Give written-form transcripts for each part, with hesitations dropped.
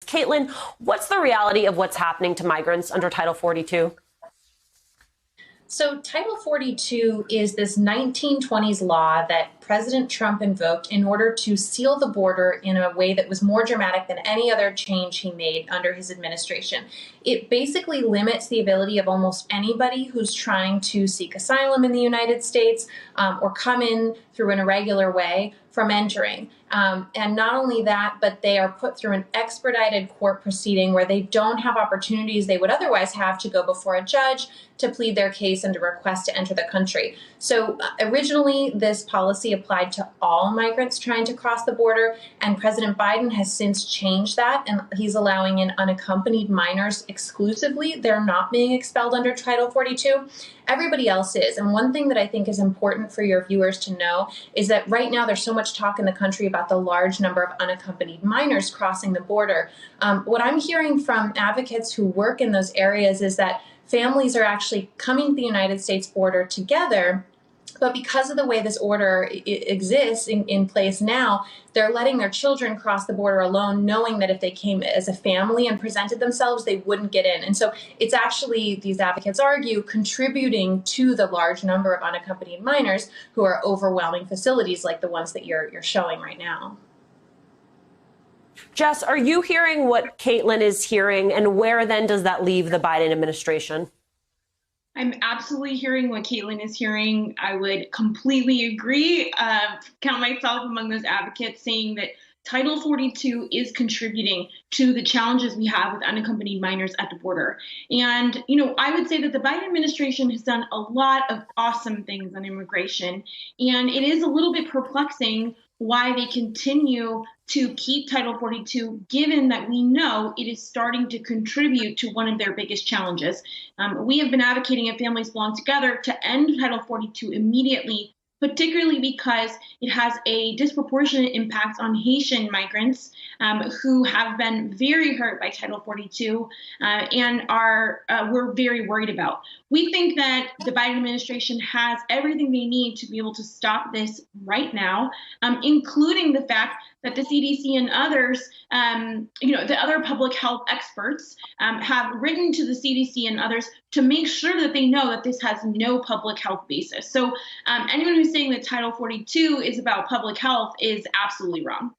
Caitlin, what's the reality of what's happening to migrants under Title 42? So Title 42 is this 1920s law that President Trump invoked in order to seal the border in a way that was more dramatic than any other change he made under his administration. It basically limits the ability of almost anybody who's trying to seek asylum in the United States or come in through an irregular way from entering. And not only that, but they are put through an expedited court proceeding where they don't have opportunities they would otherwise have to go before a judge to plead their case and to request to enter the country. So originally, this policy applied to all migrants trying to cross the border, and President Biden has since changed that, and he's allowing in unaccompanied minors exclusively. They're not being expelled under Title 42. Everybody else is. And one thing that I think is important for your viewers to know is that right now there's so much talk in the country about the large number of unaccompanied minors crossing the border. What I'm hearing from advocates who work in those areas is that families are actually coming to the United States border together, but because of the way this order exists in place now, they're letting their children cross the border alone, knowing that if they came as a family and presented themselves, they wouldn't get in. And so it's actually, these advocates argue, contributing to the large number of unaccompanied minors who are overwhelming facilities like the ones that you're showing right now. Jess, are you hearing what Caitlin is hearing, and where then does that leave the Biden administration? I'm absolutely hearing what Caitlin is hearing. I would completely agree. Count myself among those advocates saying that Title 42 is contributing to the challenges we have with unaccompanied minors at the border. And, I would say that the Biden administration has done a lot of awesome things on immigration. And it is a little bit perplexing why they continue to keep Title 42, given that we know it is starting to contribute to one of their biggest challenges. We have been advocating at Families Belong Together to end Title 42 immediately, particularly because it has a disproportionate impact on Haitian migrants who have been very hurt by Title 42 and we're very worried about. We think that the Biden administration has everything they need to be able to stop this right now, including the fact that the CDC and others, the other public health experts have written to the CDC and others to make sure that they know that this has no public health basis. So anyone who's saying that Title 42 is about public health is absolutely wrong.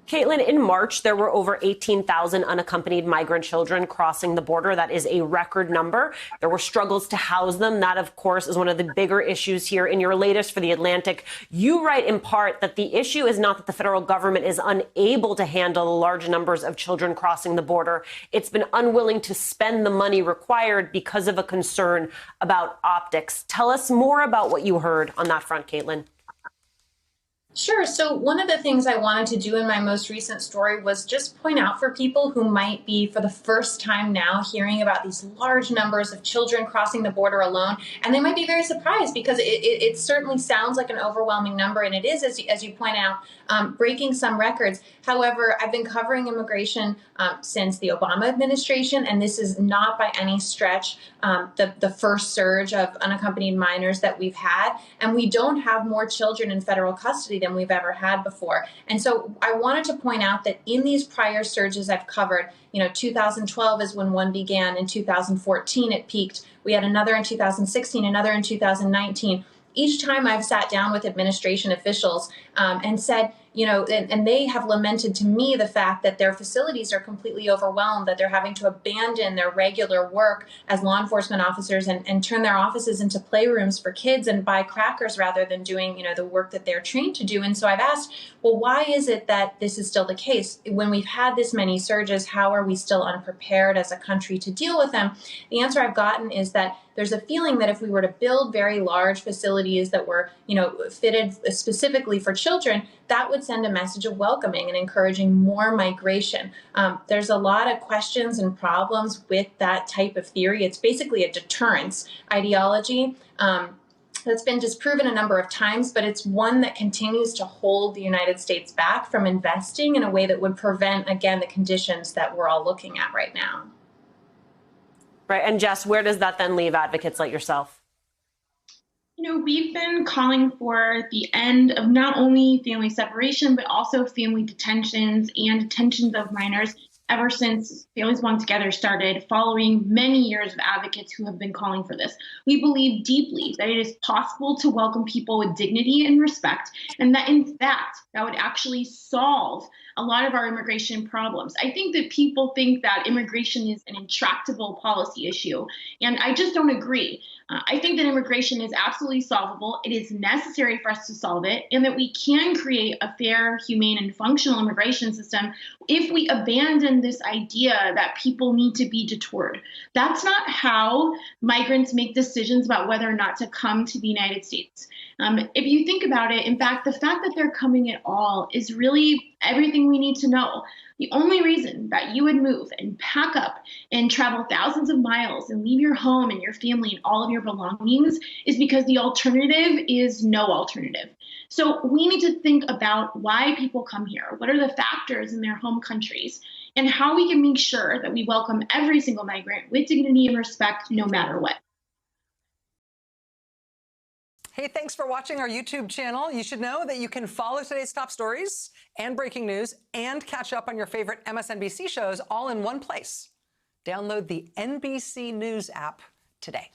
Caitlin, in March, there were over 18,000 unaccompanied migrant children crossing the border. That is a record number. There were struggles to house them. That, of course, is one of the bigger issues here. In your latest for The Atlantic, you write in part that the issue is not that the federal government is unable to handle the large numbers of children crossing the border. It's been unwilling to spend the money required because of a concern about optics. Tell us more about what you heard on that front, Caitlin. Sure. So one of the things I wanted to do in my most recent story was just point out for people who might be for the first time now hearing about these large numbers of children crossing the border alone, and they might be very surprised because it certainly sounds like an overwhelming number, and it is, as you point out, breaking some records. However, I've been covering immigration since the Obama administration, and this is not by any stretch the first surge of unaccompanied minors that we've had, and we don't have more children in federal custody than we've ever had before. And so I wanted to point out that in these prior surges I've covered, 2012 is when one began. In 2014, it peaked. We had another in 2016, another in 2019. Each time I've sat down with administration officials and said, and they have lamented to me the fact that their facilities are completely overwhelmed, that they're having to abandon their regular work as law enforcement officers and turn their offices into playrooms for kids and buy crackers rather than doing, the work that they're trained to do. And so I've asked, well, why is it that this is still the case? When we've had this many surges, how are we still unprepared as a country to deal with them? The answer I've gotten is that there's a feeling that if we were to build very large facilities that were, fitted specifically for children, that would send a message of welcoming and encouraging more migration. There's a lot of questions and problems with that type of theory. It's basically a deterrence ideology that's been disproven a number of times, but it's one that continues to hold the United States back from investing in a way that would prevent, again, the conditions that we're all looking at right now. Right. And Jess, where does that then leave advocates like yourself? We've been calling for the end of not only family separation, but also family detentions and detentions of minors ever since Families Belong Together started, following many years of advocates who have been calling for this. We believe deeply that it is possible to welcome people with dignity and respect, and that in fact, that would actually solve a lot of our immigration problems. I think that people think that immigration is an intractable policy issue, and I just don't agree. I think that immigration is absolutely solvable. It is necessary for us to solve it, and that we can create a fair, humane, and functional immigration system if we abandon this idea that people need to be detoured. That's not how migrants make decisions about whether or not to come to the United States. If you think about it, in fact, the fact that they're coming at all is really everything we need to know. The only reason that you would move and pack up and travel thousands of miles and leave your home and your family and all of your belongings is because the alternative is no alternative. So we need to think about why people come here. What are the factors in their home countries? And how we can make sure that we welcome every single migrant with dignity and respect, no matter what. Hey, thanks for watching our YouTube channel. You should know that you can follow today's top stories and breaking news and catch up on your favorite MSNBC shows all in one place. Download the NBC News app today.